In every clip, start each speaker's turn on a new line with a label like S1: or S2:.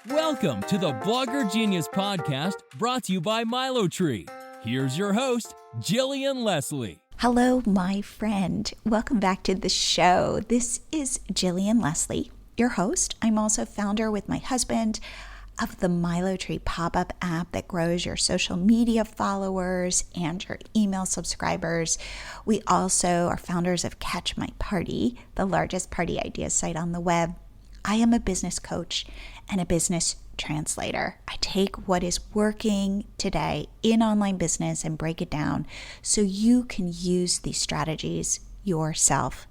S1: Welcome to the Blogger Genius Podcast, brought to you by MiloTree. Here's your host, Jillian Leslie.
S2: Hello, my friend. Welcome back to the show. This is Jillian Leslie, your host. I'm also founder with my husband of the MiloTree pop-up app that grows your social media followers and your email subscribers. We also are founders of Catch My Party, the largest party ideas site on the web. I am a business coach and a business translator. I take what is working today in online business and break it down so you can use these strategies yourself.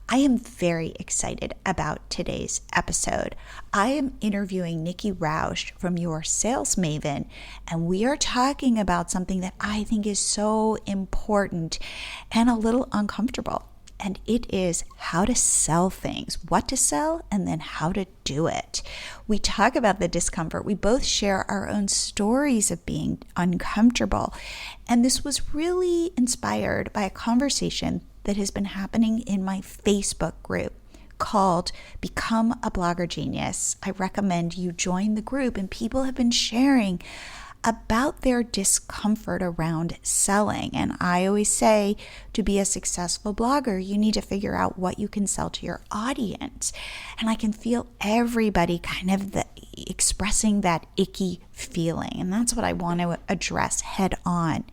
S2: I am very excited about today's episode. I am interviewing Nikki Rausch from Your Sales Maven, and we are talking about something that I think is so important and a little uncomfortable. And it is how to sell things, what to sell, and then how to do it. We talk about the discomfort. We both share our own stories of being uncomfortable. And this was really inspired by a conversation that has been happening in my Facebook group called Become a Blogger Genius. I recommend you join the group, and people have been sharing about their discomfort around selling. And I always say, to be a successful blogger, you need to figure out what you can sell to your audience. And I can feel everybody kind of expressing that icky feeling. And that's what I want to address head on.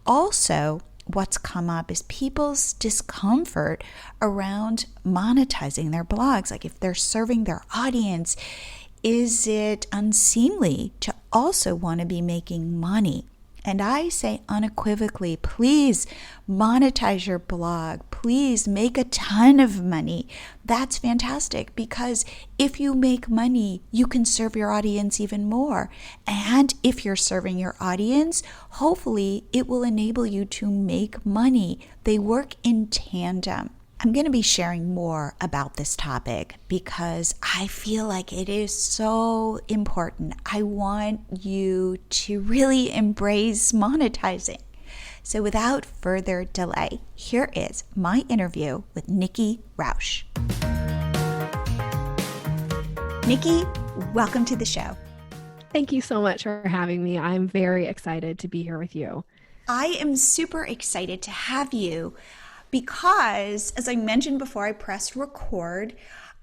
S2: Also, what's come up is people's discomfort around monetizing their blogs. Like if they're serving their audience, is it unseemly to also want to be making money? And I say unequivocally, please monetize your blog. Please make a ton of money. That's fantastic, because if you make money, you can serve your audience even more. And if you're serving your audience, hopefully it will enable you to make money. They work in tandem. I'm going to be sharing more about this topic because I feel like it is so important. I want you to really embrace monetizing. So without further delay, here is my interview with Nikki Rausch. Nikki, welcome to the show.
S3: Thank you so much for having me. I'm very excited to be here with you.
S2: I am super excited to have you because, as I mentioned before I pressed record,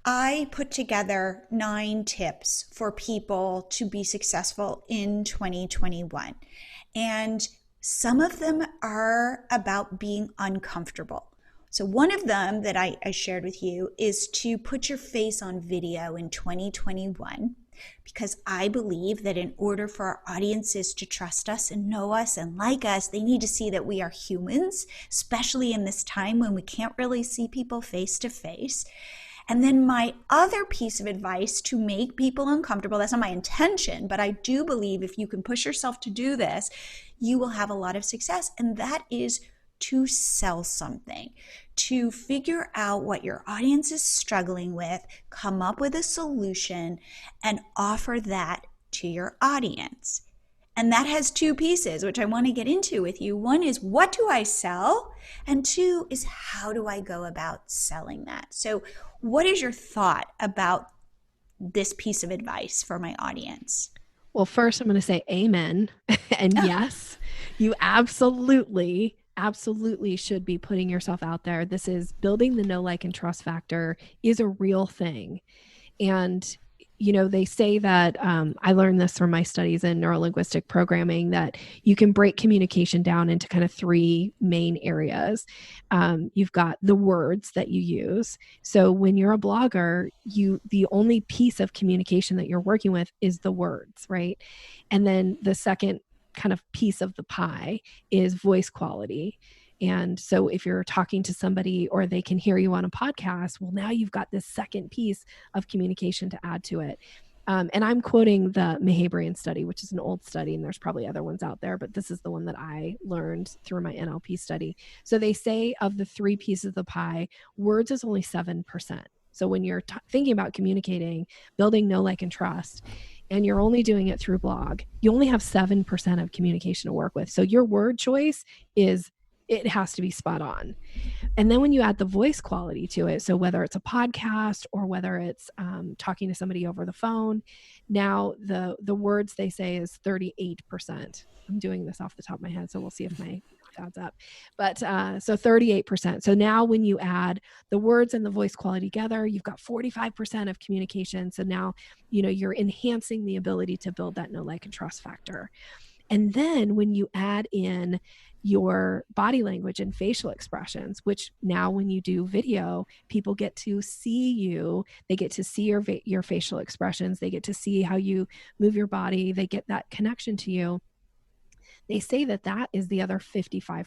S2: I put together 9 tips for people to be successful in 2021. And some of them are about being uncomfortable. So one of them that I shared with you is to put your face on video in 2021, because I believe that in order for our audiences to trust us and know us and like us, they need to see that we are humans, especially in this time when we can't really see people face to face. And then my other piece of advice to make people uncomfortable, that's not my intention, but I do believe if you can push yourself to do this, you will have a lot of success. And that is to sell something, to figure out what your audience is struggling with, come up with a solution, and offer that to your audience. And that has 2 pieces, which I want to get into with you. One is, what do I sell? And 2 is, how do I go about selling that? So what is your thought about this piece of advice for my audience?
S3: Well, first I'm going to say amen. And yes, you absolutely should be putting yourself out there. This is building the know, like, and trust factor is a real thing. And, you know, they say that, I learned this from my studies in Neuro-Linguistic Programming, that you can break communication down into kind of 3 main areas. You've got the words that you use. So when you're a blogger, the only piece of communication that you're working with is the words, right? And then the second kind of piece of the pie is voice quality. And so if you're talking to somebody or they can hear you on a podcast, well, now you've got this second piece of communication to add to it. And I'm quoting the Mahabrian study, which is an old study, and there's probably other ones out there, but this is the one that I learned through my NLP study. So they say of the 3 pieces of the pie, words is only 7%. So when you're thinking about communicating, building know, like, and trust, and you're only doing it through blog, you only have 7% of communication to work with. So your word choice is it has to be spot on. And then when you add the voice quality to it, so whether it's a podcast or whether it's talking to somebody over the phone, now the words they say is 38%. I'm doing this off the top of my head, so we'll see if my math adds up. But so 38%. So now when you add the words and the voice quality together, you've got 45% of communication. So now, you're enhancing the ability to build that know, like, and trust factor. And then when you add in your body language and facial expressions, which now when you do video, people get to see you, they get to see your facial expressions, they get to see how you move your body, they get that connection to you. They say that is the other 55%.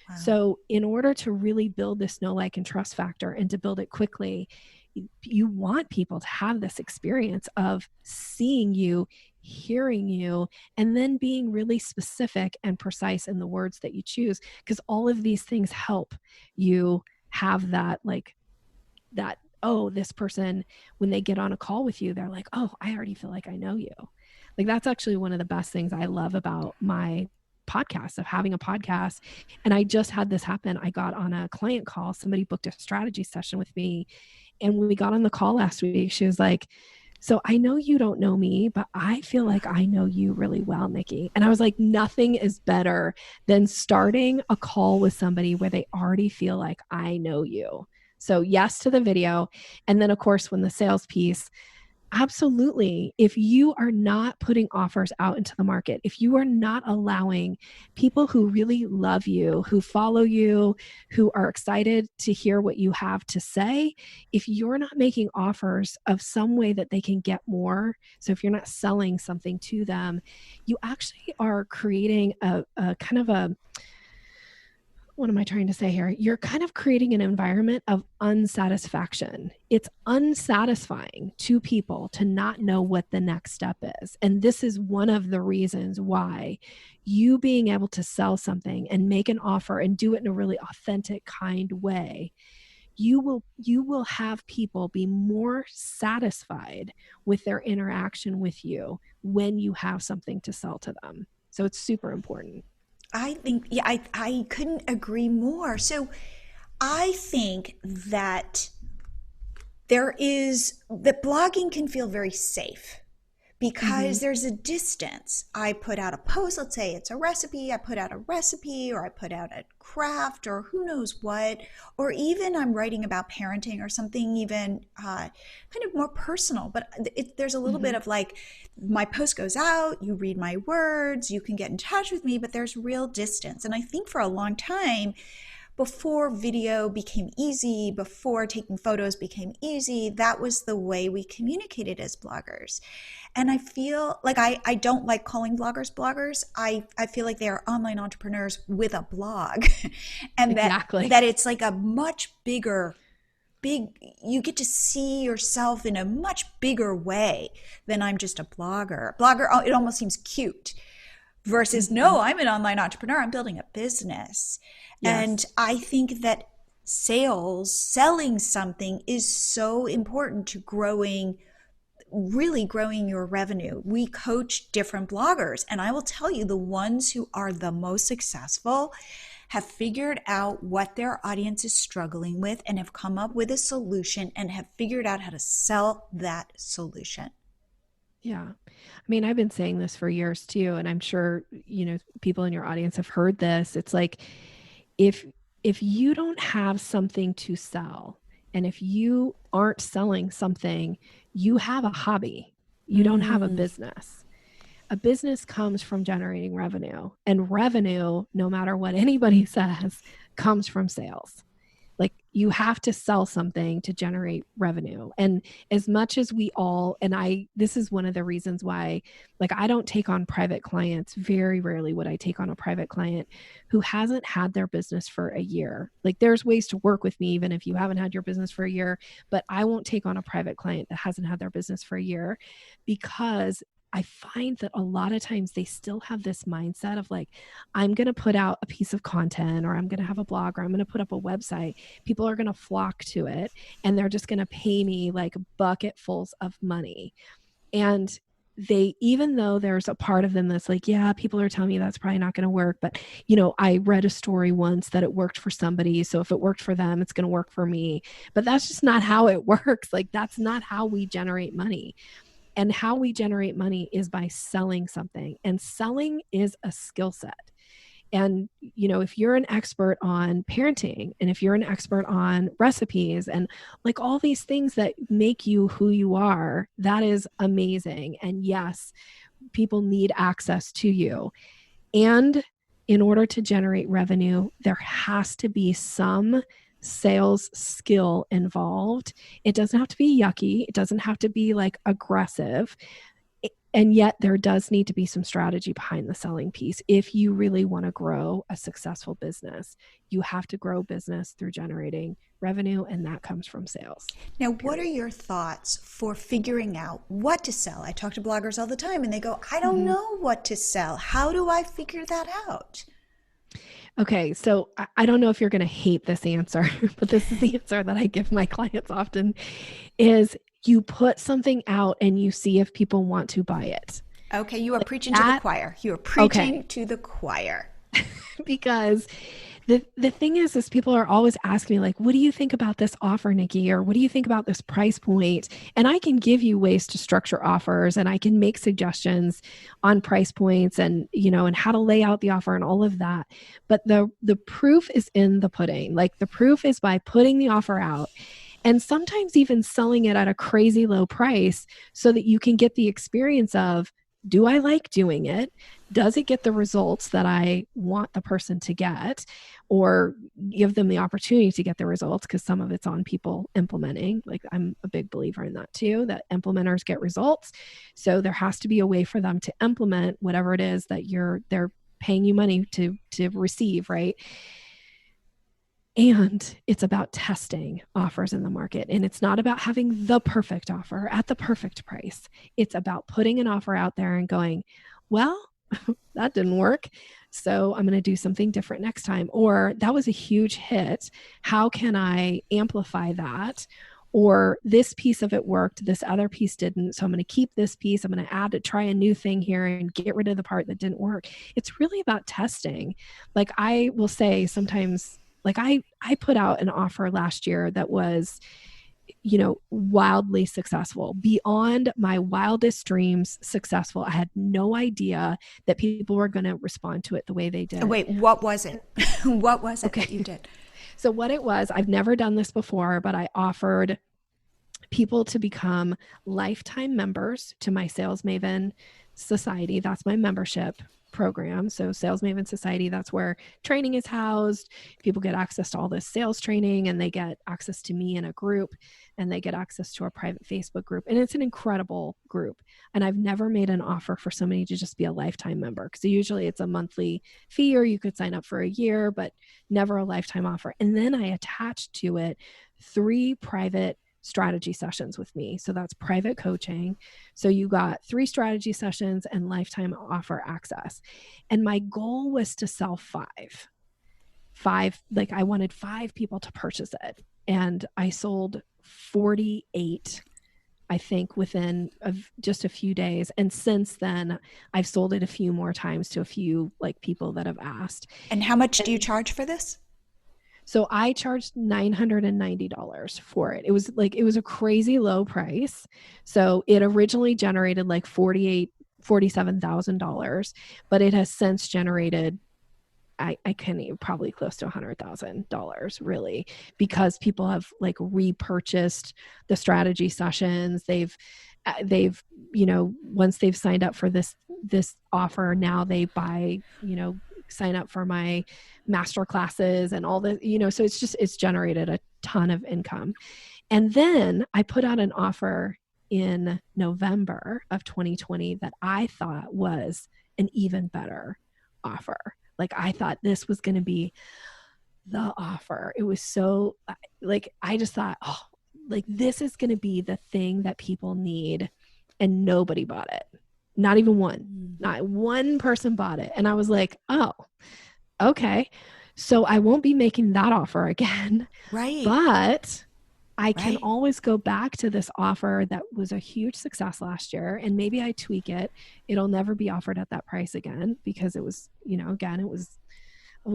S3: Wow. So in order to really build this know, like, and trust factor and to build it quickly, you want people to have this experience of seeing you, hearing you, and then being really specific and precise in the words that you choose, because all of these things help you have that, oh, this person, when they get on a call with you, they're like, oh, I already feel like I know you. Like, that's actually one of the best things I love about my podcast, of having a podcast. And I just had this happen. I got on a client call. Somebody booked a strategy session with me. And when we got on the call last week, she was like, so I know you don't know me, but I feel like I know you really well, Nikki. And I was like, nothing is better than starting a call with somebody where they already feel like I know you. So yes to the video. And then of course, when the sales piece, absolutely. If you are not putting offers out into the market, if you are not allowing people who really love you, who follow you, who are excited to hear what you have to say, if you're not making offers of some way that they can get more, so if you're not selling something to them, you actually are creating a kind of a, what am I trying to say here? You're kind of creating an environment of unsatisfaction. It's unsatisfying to people to not know what the next step is. And this is one of the reasons why you being able to sell something and make an offer and do it in a really authentic, kind way, you will have people be more satisfied with their interaction with you when you have something to sell to them. So it's super important.
S2: I think, I couldn't agree more. So I think that that blogging can feel very safe because there's a distance. I put out a post, let's say it's a recipe, I put out a recipe, or I put out a craft, or who knows what, or even I'm writing about parenting or something even kind of more personal, but there's a little bit of like, my post goes out, you read my words, you can get in touch with me, but there's real distance. And I think for a long time, before video became easy, before taking photos became easy, that was the way we communicated as bloggers. And I feel like I don't like calling bloggers. I feel like they are online entrepreneurs with a blog. And
S3: exactly.
S2: that it's like a much bigger, you get to see yourself in a much bigger way than I'm just a blogger. It almost seems cute. Versus, no, I'm an online entrepreneur. I'm building a business. Yes. And I think that selling something is so important to really growing your revenue. We coach different bloggers, and I will tell you, the ones who are the most successful have figured out what their audience is struggling with and have come up with a solution and have figured out how to sell that solution.
S3: Yeah. I mean, I've been saying this for years too, and I'm sure, people in your audience have heard this. It's like, if you don't have something to sell, and if you aren't selling something, you have a hobby. You don't have a business. A business comes from generating revenue, and revenue, no matter what anybody says, comes from sales. Like, you have to sell something to generate revenue. And as much as this is one of the reasons why, like, I don't take on private clients. Very rarely would I take on a private client who hasn't had their business for a year. Like, there's ways to work with me, even if you haven't had your business for a year, but I won't take on a private client that hasn't had their business for a year, because I find that a lot of times they still have this mindset of like, I'm going to put out a piece of content, or I'm going to have a blog, or I'm going to put up a website. People are going to flock to it, and they're just going to pay me like bucketfuls of money. And even though there's a part of them that's like, yeah, people are telling me that's probably not going to work. But, I read a story once that it worked for somebody. So if it worked for them, it's going to work for me. But that's just not how it works. Like, that's not how we generate money. And how we generate money is by selling something. And selling is a skill set. And, if you're an expert on parenting, and if you're an expert on recipes and like all these things that make you who you are, that is amazing. And yes, people need access to you. And in order to generate revenue, there has to be some sales skill involved. It doesn't have to be yucky. It doesn't have to be like aggressive. And yet there does need to be some strategy behind the selling piece. If you really want to grow a successful business, you have to grow business through generating revenue, and that comes from sales.
S2: Now, what are your thoughts for figuring out what to sell? I talk to bloggers all the time and they go, I don't know what to sell. How do I figure that out?
S3: Okay, so I don't know if you're going to hate this answer, but this is the answer that I give my clients often, is you put something out and you see if people want to buy it.
S2: Okay, you are preaching to the choir. You are preaching to the choir.
S3: Because the thing is people are always asking me like, what do you think about this offer, Nikki? Or what do you think about this price point? And I can give you ways to structure offers, and I can make suggestions on price points and, and how to lay out the offer and all of that. But the proof is in the pudding. Like, the proof is by putting the offer out, and sometimes even selling it at a crazy low price so that you can get the experience of, do I like doing it? Does it get the results that I want the person to get? Or give them the opportunity to get the results, because some of it's on people implementing. Like, I'm a big believer in that too, that implementers get results. So there has to be a way for them to implement whatever it is that they're paying you money to receive, right? And it's about testing offers in the market. And it's not about having the perfect offer at the perfect price. It's about putting an offer out there and going, well, that didn't work, so I'm going to do something different next time. Or that was a huge hit. How can I amplify that? Or this piece of it worked, this other piece didn't. So I'm going to keep this piece. I'm going to try a new thing here and get rid of the part that didn't work. It's really about testing. Like, I will say sometimes, like I put out an offer last year that was, wildly successful, beyond my wildest dreams successful. I had no idea that people were going to respond to it the way they did.
S2: Wait, what was it? What was it that you did?
S3: So what it was, I've never done this before, but I offered people to become lifetime members to my Sales Maven Society. That's my membership program. So Sales Maven Society, that's where training is housed. People get access to all this sales training, and they get access to me in a group, and they get access to our private Facebook group. And it's an incredible group. And I've never made an offer for somebody to just be a lifetime member, because usually it's a monthly fee, or you could sign up for a year, but never a lifetime offer. And then I attached to it 3 private strategy sessions with me. So that's private coaching. So you got 3 strategy sessions and lifetime offer access. And my goal was to sell 5, like I wanted 5 people to purchase it. And I sold 48, I think, within just a few days. And since then I've sold it a few more times to a few like people that have asked.
S2: And how much do you charge for this?
S3: So I charged $990 for it. It was a crazy low price. So it originally generated like $47,000, but it has since generated, I can't even, probably close to $100,000 really, because people have like repurchased the strategy sessions. They've, once they've signed up for this offer, now they buy, sign up for my master classes and all the, so it's generated a ton of income. And then I put out an offer in November of 2020 that I thought was an even better offer. Like, I thought this was going to be the offer. It was so like, I just thought, oh, like this is going to be the thing that people need, and nobody bought it. Not even one. Not one person bought it. And I was like, oh, okay. So I won't be making that offer again.
S2: Right.
S3: But I can
S2: Right.
S3: always go back to this offer that was a huge success last year, and maybe I tweak it. It'll never be offered at that price again because it was, again, it was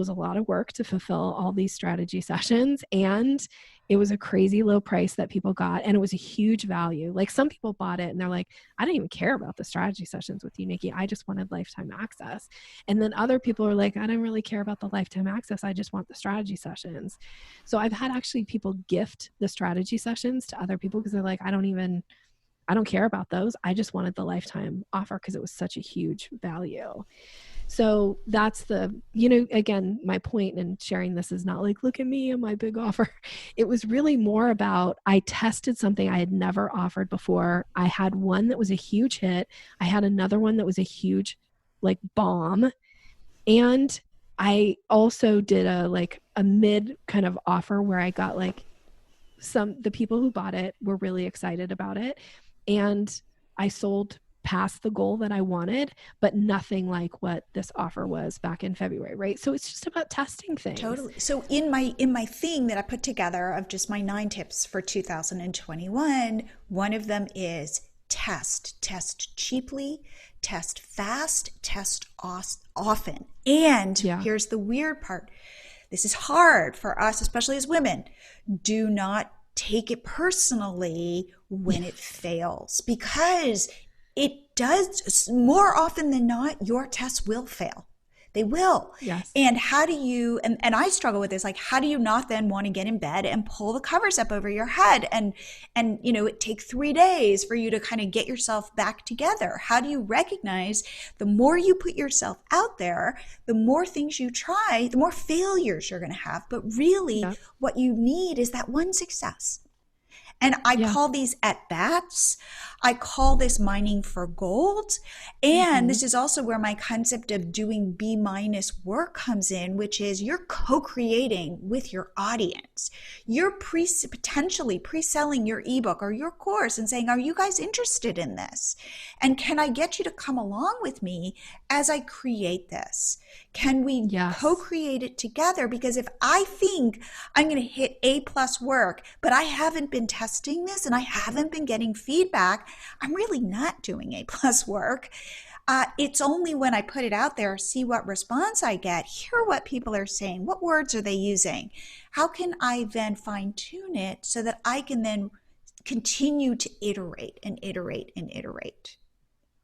S3: a lot of work to fulfill all these strategy sessions, and it was a crazy low price that people got, and it was a huge value. Like, some people bought it and they're like, I didn't even care about the strategy sessions with you, Nikki. I just wanted lifetime access. And then other people are like, I don't really care about the lifetime access. I just want the strategy sessions. So I've had actually people gift the strategy sessions to other people because they're like, I don't care about those. I just wanted the lifetime offer because it was such a huge value. So that's again, my point in sharing this is not like, look at me and my big offer. It was really more about, I tested something I had never offered before. I had one that was a huge hit. I had another one that was a huge bomb. And I also did a mid kind of offer where I got the people who bought it were really excited about it. And I sold past the goal that I wanted, but nothing like what this offer was back in February, right? So it's just about testing things.
S2: Totally. So in my thing that I put together of just my 9 tips for 2021, one of them is test cheaply, test fast, test often. And here's the weird part. This is hard for us, especially as women. Do not take it personally when it fails, because it does. More often than not, your tests will fail. They will.
S3: Yes.
S2: And how do you, and I struggle with this, how do you not then want to get in bed and pull the covers up over your head and it take 3 days for you to kind of get yourself back together? How do you recognize the more you put yourself out there, the more things you try, the more failures you're going to have. But really what you need is that one success. And I call these at-bats. I call this mining for gold. And this is also where my concept of doing B- work comes in, which is you're co-creating with your audience. You're potentially pre-selling your ebook or your course and saying, are you guys interested in this? And can I get you to come along with me as I create this? Can we co-create it together? Because if I think I'm going to hit A+ work, but I haven't been testing this and I haven't been getting feedback, I'm really not doing A+ work. It's only when I put it out there, see what response I get, hear what people are saying, what words are they using? How can I then fine tune it so that I can then continue to iterate and iterate and iterate?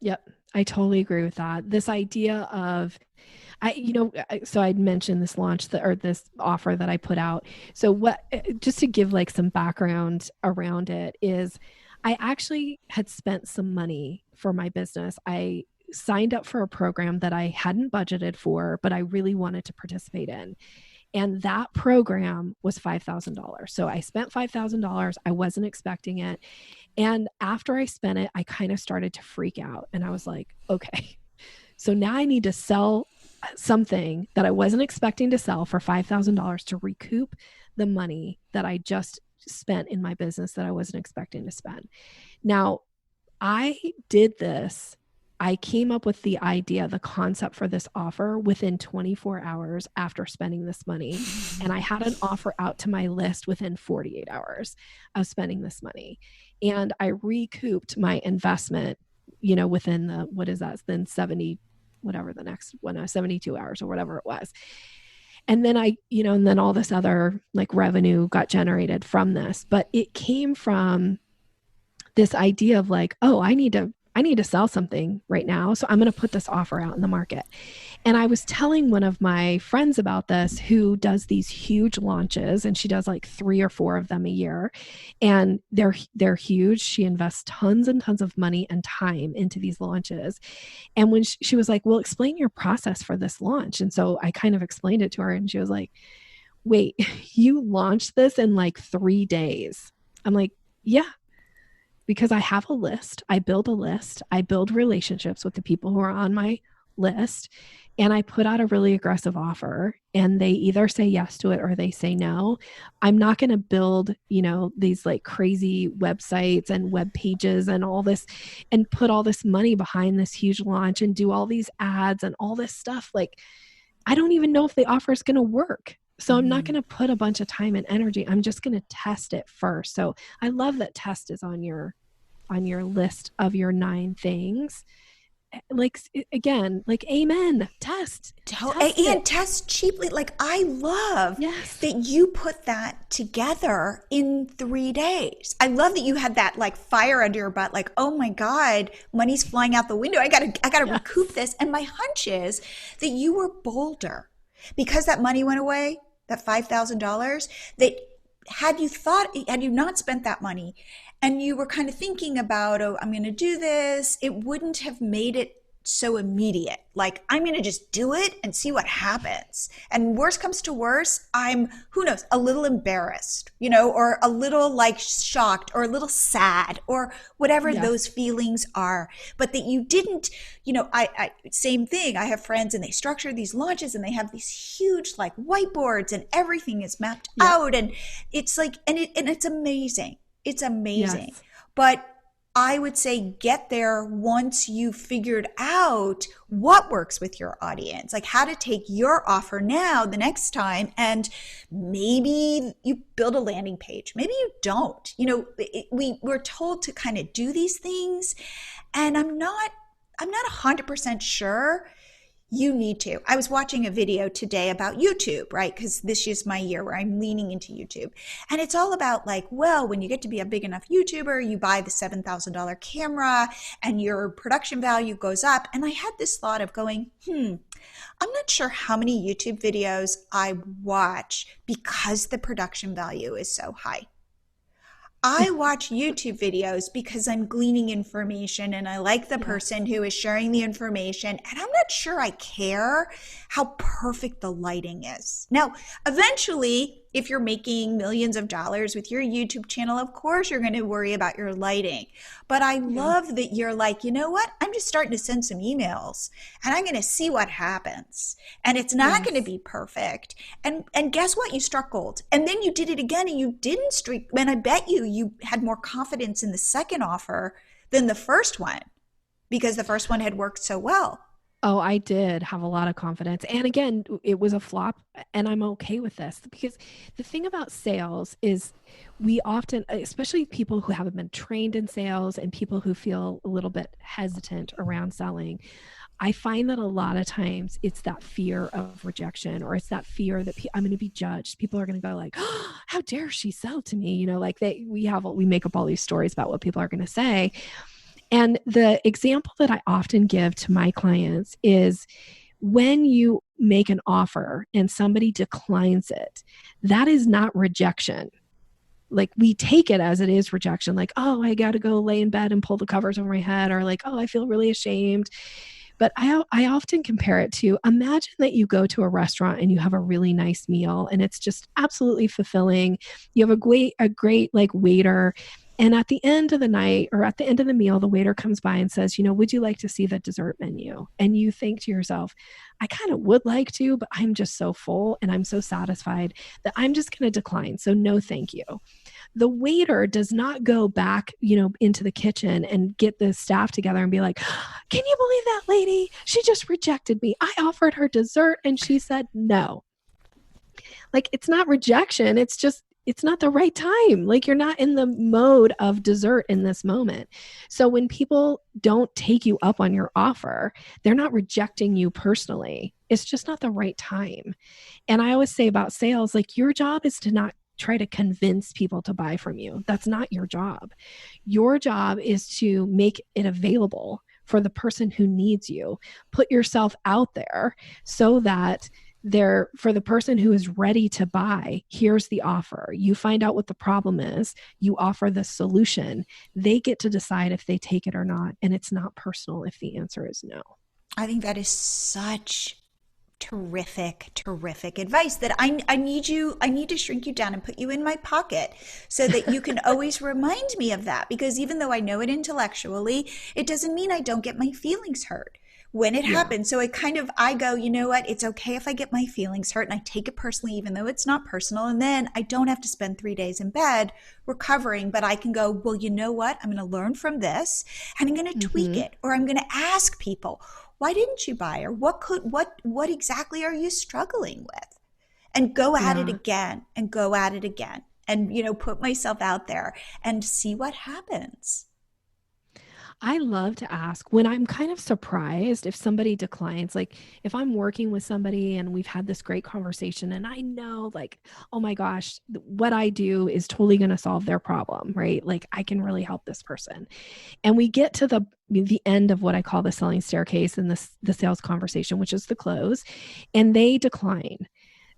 S3: Yep. I totally agree with that. This idea of, so I'd mentioned this this offer that I put out. So just to give some background around it is, I actually had spent some money for my business. I signed up for a program that I hadn't budgeted for, but I really wanted to participate in. And that program was $5,000. So I spent $5,000. I wasn't expecting it. And after I spent it, I kind of started to freak out. And I was like, okay, so now I need to sell something that I wasn't expecting to sell for $5,000 to recoup the money that I just spent in my business that I wasn't expecting to spend. Now, I did this. I came up with the idea, the concept for this offer within 24 hours after spending this money. And I had an offer out to my list within 48 hours of spending this money. And I recouped my investment, within then 70, whatever the next one, 72 hours or whatever it was. And then and then all this other revenue got generated from this, but it came from this idea of I need to sell something right now. So I'm going to put this offer out in the market. And I was telling one of my friends about this, who does these huge launches, and she does 3 or 4 of them a year. And they're huge. She invests tons and tons of money and time into these launches. And when she was like, well, explain your process for this launch. And so I kind of explained it to her, and she was like, wait, you launched this in 3 days? I'm like, yeah. Because I have a list, I build a list, I build relationships with the people who are on my list, and I put out a really aggressive offer, and they either say yes to it or they say no. I'm not going to build, these crazy websites and web pages and all this, and put all this money behind this huge launch and do all these ads and all this stuff. I don't even know if the offer is going to work. So I'm not going to put a bunch of time and energy. I'm just going to test it first. So I love that test is on your list of your 9 things. Like, again, like, amen, test
S2: test cheaply. Like, I love that you put that together in 3 days. I love that you had that like fire under your butt, like, oh my God, money's flying out the window. I gotta recoup this. And my hunch is that you were bolder because that money went away, that $5,000, that had you not spent that money and you were kind of thinking about, oh, I'm going to do this, it wouldn't have made it so immediate. Like, I'm going to just do it and see what happens. And worst comes to worst, I'm, who knows, a little embarrassed, or a little like shocked or a little sad or whatever those feelings are. But that you didn't, I same thing. I have friends and they structure these launches and they have these huge like whiteboards and everything is mapped out. And it's like, and it's amazing. It's amazing. Yes. But I would say get there once you figured out what works with your audience, like how to take your offer now the next time. And maybe you build a landing page. Maybe you don't. We're told to kind of do these things. And I'm not 100% sure you need to. I was watching a video today about YouTube, right? Because this is my year where I'm leaning into YouTube. And it's all about like, well, when you get to be a big enough YouTuber, you buy the $7,000 camera and your production value goes up. And I had this thought of going, I'm not sure how many YouTube videos I watch because the production value is so high. I watch YouTube videos because I'm gleaning information and I like the person who is sharing the information, and I'm not sure I care how perfect the lighting is. Now, eventually, if you're making millions of dollars with your YouTube channel, of course you're going to worry about your lighting. But I love that you're like, you know what? I'm just starting to send some emails and I'm going to see what happens. And it's not going to be perfect. And guess what? You struck gold. And then you did it again and you didn't streak. And I bet you had more confidence in the second offer than the first one because the first one had worked so well.
S3: Oh, I did have a lot of confidence. And again, it was a flop and I'm okay with this because the thing about sales is we often, especially people who haven't been trained in sales and people who feel a little bit hesitant around selling, I find that a lot of times it's that fear of rejection or it's that fear that I'm going to be judged. People are going to go like, oh, how dare she sell to me? Like we make up all these stories about what people are going to say. And the example that I often give to my clients is when you make an offer and somebody declines it, that is not rejection. Like we take it as it is rejection. Like, oh, I got to go lay in bed and pull the covers over my head, or like, oh, I feel really ashamed. But I often compare it to, imagine that you go to a restaurant and you have a really nice meal and it's just absolutely fulfilling. You have a great like waiter. And at the end of the night or at the end of the meal, the waiter comes by and says, would you like to see the dessert menu? And you think to yourself, I kind of would like to, but I'm just so full and I'm so satisfied that I'm just going to decline. So no, thank you. The waiter does not go back, into the kitchen and get the staff together and be like, can you believe that lady? She just rejected me. I offered her dessert and she said no. Like, it's not rejection. It's just, it's not the right time. Like, you're not in the mode of dessert in this moment. So when people don't take you up on your offer, they're not rejecting you personally. It's just not the right time. And I always say about sales, like, your job is to not try to convince people to buy from you. That's not your job. Your job is to make it available for the person who needs you. Put yourself out there so that for the person who is ready to buy, here's the offer. You find out what the problem is. You offer the solution. They get to decide if they take it or not. And it's not personal if the answer is no.
S2: I think that is such terrific advice that I need to shrink you down and put you in my pocket so that you can always remind me of that. Because even though I know it intellectually, it doesn't mean I don't get my feelings hurt when it happens. So I go, you know what? It's okay if I get my feelings hurt, and I take it personally, even though it's not personal. And then I don't have to spend 3 days in bed recovering, but I can go, well, you know what? I'm going to learn from this and I'm going to tweak it, or I'm going to ask people, why didn't you buy? Or what exactly are you struggling with? and go at it again and go at it again and, put myself out there and see what happens.
S3: I love to ask when I'm kind of surprised if somebody declines, like if I'm working with somebody and we've had this great conversation and I know like, oh my gosh, what I do is totally going to solve their problem, right? Like I can really help this person. And we get to the end of what I call the selling staircase and the sales conversation, which is the close, and they decline.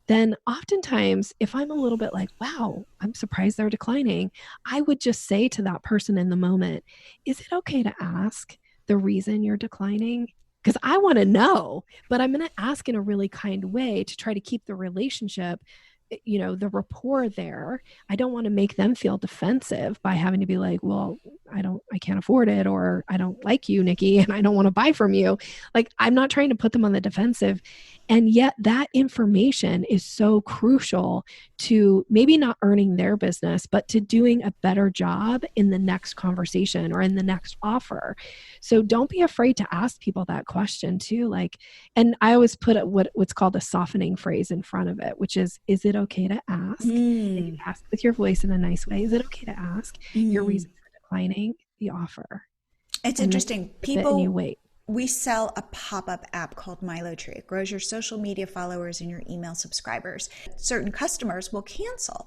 S3: Then oftentimes, if I'm a little bit like, wow, I'm surprised they're declining, I would just say to that person in the moment, is it okay to ask the reason you're declining? Because I want to know, but I'm going to ask in a really kind way to try to keep the relationship, the rapport there. I don't want to make them feel defensive by having to be like, well, I can't afford it, or I don't like you, Nikki, and I don't want to buy from you. Like, I'm not trying to put them on the defensive. And yet that information is so crucial to maybe not earning their business, but to doing a better job in the next conversation or in the next offer. So don't be afraid to ask people that question too. Like, and I always put what's called a softening phrase in front of it, which is it okay to ask? And you ask with your voice in a nice way. Is it okay to ask your reason for declining the offer?
S2: It's
S3: and
S2: interesting.
S3: People, you wait.
S2: We sell a pop-up app called MiloTree. It grows your social media followers and your email subscribers. Certain customers will cancel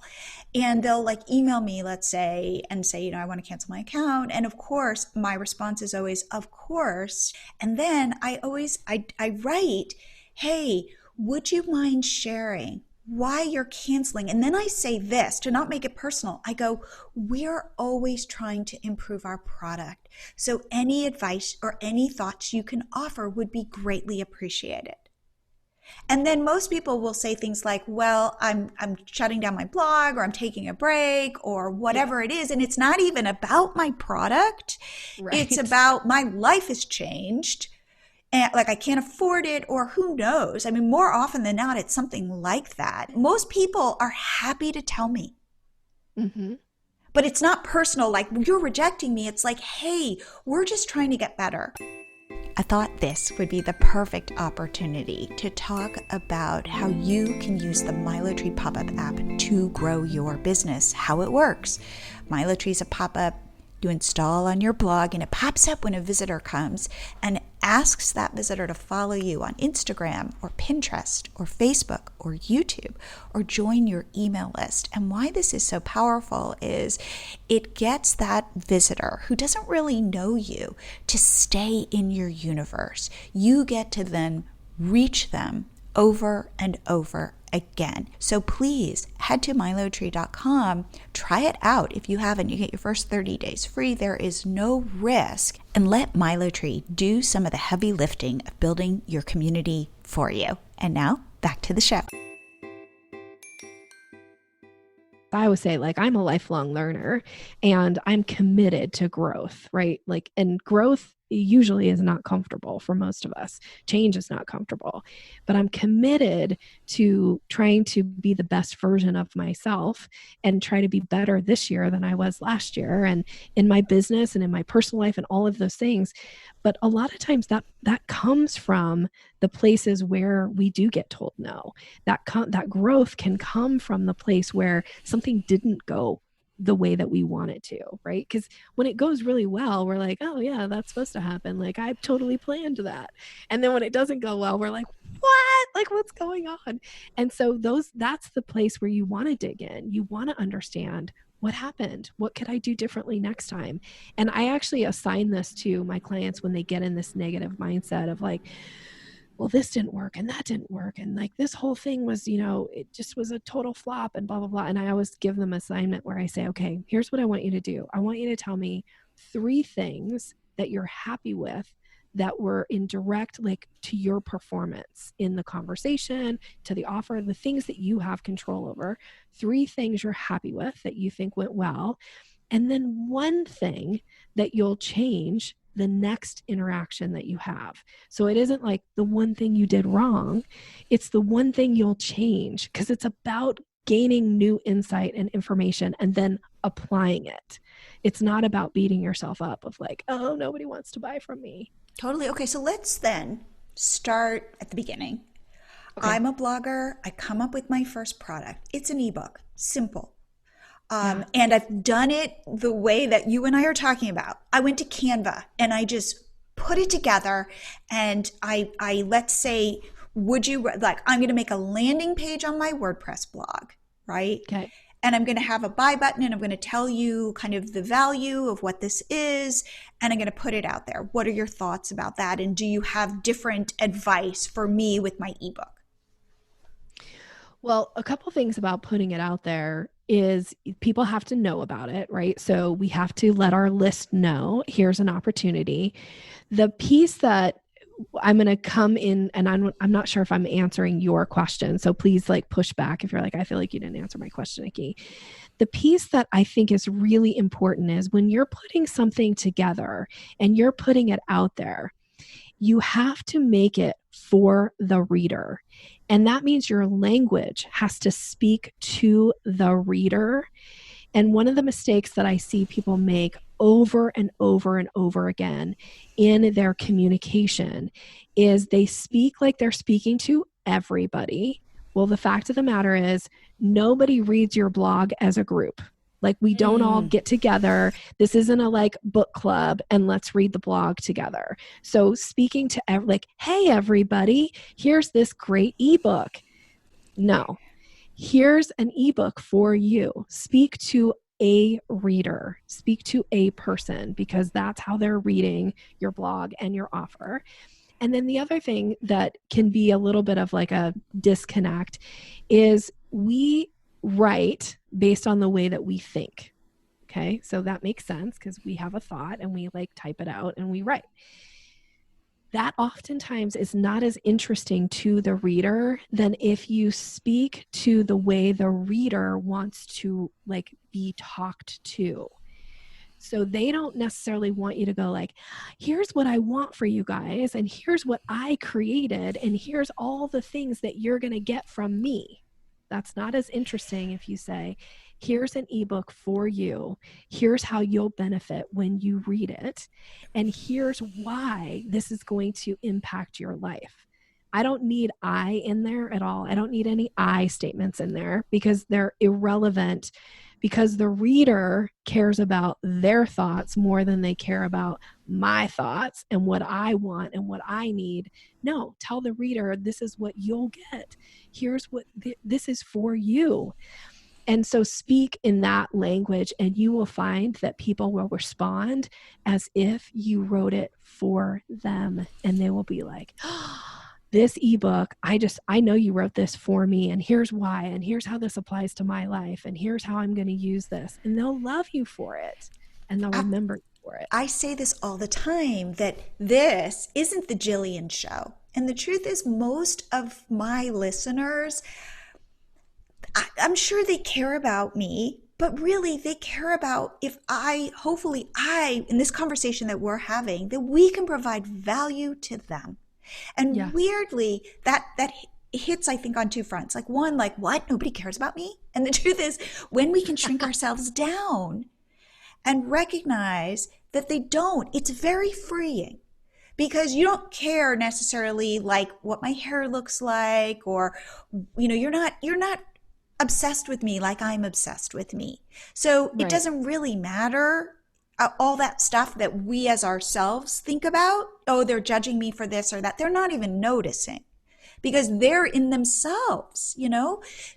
S2: and they'll like email me, let's say, and say, I want to cancel my account. And of course, my response is always, of course. And then I write, hey, would you mind sharing why you're canceling? And then I say this to not make it personal. I go, we're always trying to improve our product. So any advice or any thoughts you can offer would be greatly appreciated. And then most people will say things like, well, I'm shutting down my blog, or I'm taking a break, or whatever it is. And it's not even about my product. Right. It's about my life has changed. And like I can't afford it, or who knows? I mean, more often than not, it's something like that. Most people are happy to tell me. Mm-hmm. But it's not personal, like you're rejecting me. It's like, hey, we're just trying to get better. I thought this would be the perfect opportunity to talk about how you can use the MiloTree pop-up app to grow your business, how it works. MiloTree is a pop-up you install on your blog, and it pops up when a visitor comes and asks that visitor to follow you on Instagram or Pinterest or Facebook or YouTube or join your email list. And why this is so powerful is it gets that visitor who doesn't really know you to stay in your universe. You get to then reach them over and over again. So please head to MiloTree.com, try it out. If you haven't, you get your first 30 days free. There is no risk, and let MiloTree do some of the heavy lifting of building your community for you. And now back to the show.
S3: I would say, like, I'm a lifelong learner and I'm committed to growth, right? Like, and growth usually is not comfortable for most of us. Change is not comfortable, but I'm committed to trying to be the best version of myself and try to be better this year than I was last year, and in my business and in my personal life and all of those things. But a lot of times that comes from the places where we do get told no. That growth can come from the place where something didn't go the way that we want it to, right? Because when it goes really well, we're like, oh yeah, that's supposed to happen. Like, I totally planned that. And then when it doesn't go well, we're like, what? Like, what's going on? And so that's the place where you want to dig in. You want to understand what happened. What could I do differently next time? And I actually assign this to my clients when they get in this negative mindset of like, well, this didn't work and that didn't work. And like this whole thing was, it just was a total flop and blah, blah, blah. And I always give them an assignment where I say, okay, here's what I want you to do. I want you to tell me 3 things that you're happy with that were in direct link to your performance in the conversation, to the offer, the things that you have control over. 3 things you're happy with that you think went well. And then 1 thing that you'll change the next interaction that you have. So it isn't like the 1 thing you did wrong. It's the 1 thing you'll change, because it's about gaining new insight and information and then applying it. It's not about beating yourself up of like, oh, nobody wants to buy from me.
S2: Totally. Okay, so let's then start at the beginning.
S3: Okay.
S2: I'm a blogger. I come up with my first product. It's an ebook, simple. And I've done it the way that you and I are talking about. I went to Canva and I just put it together, and I let's say, I'm going to make a landing page on my WordPress blog, right?
S3: Okay.
S2: And I'm going to have a buy button, and I'm going to tell you kind of the value of what this is, and I'm going to put it out there. What are your thoughts about that? And do you have different advice for me with my ebook?
S3: Well, a couple things about putting it out there is people have to know about it, right? So we have to let our list know, here's an opportunity. The piece that I'm going to come in, and I'm not sure if I'm answering your question, so please like push back if you're like, I feel like you didn't answer my question, Nikki. The piece that I think is really important is when you're putting something together and you're putting it out there, you have to make it for the reader. And that means your language has to speak to the reader. And one of the mistakes that I see people make over and over and over again in their communication is they speak like they're speaking to everybody. Well, the fact of the matter is nobody reads your blog as a group. Like we don't all get together. This isn't a like book club and let's read the blog together. So speaking to like, hey, everybody, here's this great ebook. No, here's an ebook for you. Speak to a reader, speak to a person, because that's how they're reading your blog and your offer. And then the other thing that can be a little bit of like a disconnect is we write based on the way that we think. Okay. So that makes sense because we have a thought and we like type it out and we write. That oftentimes is not as interesting to the reader than if you speak to the way the reader wants to like be talked to. So they don't necessarily want you to go like, here's what I want for you guys, and here's what I created, and here's all the things that you're going to get from me. That's not as interesting if you say, here's an ebook for you. Here's how you'll benefit when you read it. And here's why this is going to impact your life. I don't need I in there at all. I don't need any I statements in there because they're irrelevant, because the reader cares about their thoughts more than they care about my thoughts and what I want and what I need. No, tell the reader, this is what you'll get. Here's what this is for you. And so speak in that language and you will find that people will respond as if you wrote it for them. And they will be like, oh, this ebook, I know you wrote this for me, and here's why, and here's how this applies to my life, and here's how I'm going to use this. And they'll love you for it, and they'll remember you for it.
S2: I say this all the time, that this isn't the Jillian show. And the truth is, most of my listeners, I'm sure they care about me, but really they care about if hopefully in this conversation that we're having, that we can provide value to them. And yes, weirdly, that hits, I think, on two fronts. Like one, like, what? Nobody cares about me? And the truth is, when we can shrink ourselves down and recognize that they don't, it's very freeing. Because you don't care necessarily like what my hair looks like, or, you're not obsessed with me like I'm obsessed with me. So It doesn't really matter all that stuff that we as ourselves think about. Oh, they're judging me for this or that. They're not even noticing because they're in themselves,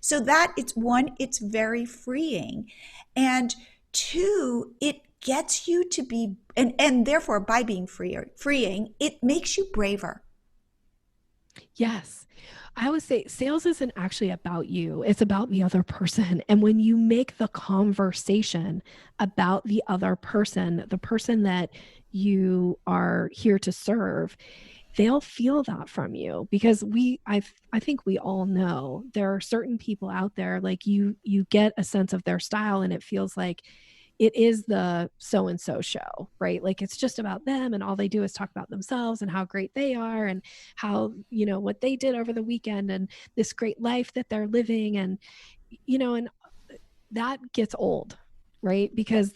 S2: So that it's very freeing. And two, it gets you to be, and therefore by being freeing, it makes you braver.
S3: Yes. I always say sales isn't actually about you. It's about the other person. And when you make the conversation about the other person, the person that you are here to serve, they'll feel that from you, because I think we all know there are certain people out there, like you get a sense of their style and it feels like it is the so-and-so show, right? Like it's just about them and all they do is talk about themselves and how great they are and how, what they did over the weekend and this great life that they're living. And, and that gets old right? Because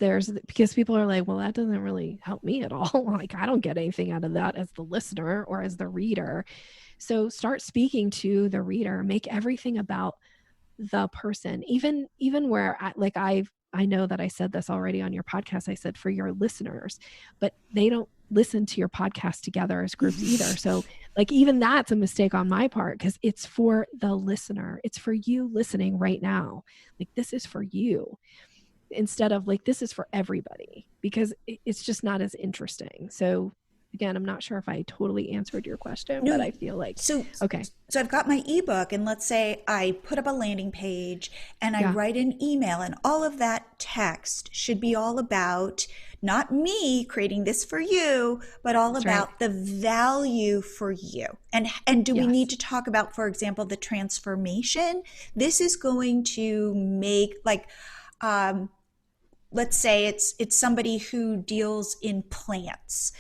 S3: people are like, well, that doesn't really help me at all. Like, I don't get anything out of that as the listener or as the reader. So start speaking to the reader, make everything about the person, even where I know that I said this already on your podcast. I said for your listeners, but they don't listen to your podcast together as groups either. So like, even that's a mistake on my part, because it's for the listener. It's for you listening right now. Like, this is for you, instead of like, this is for everybody, because it's just not as interesting. So again, I'm not sure if I totally answered your question, but I feel like, okay.
S2: So I've got my ebook, and let's say I put up a landing page and I write an email, and all of that text should be all about not me creating this for you, but all about the value for you. And do we need to talk about, for example, the transformation? This is going to make, like, let's say it's somebody who deals in plants,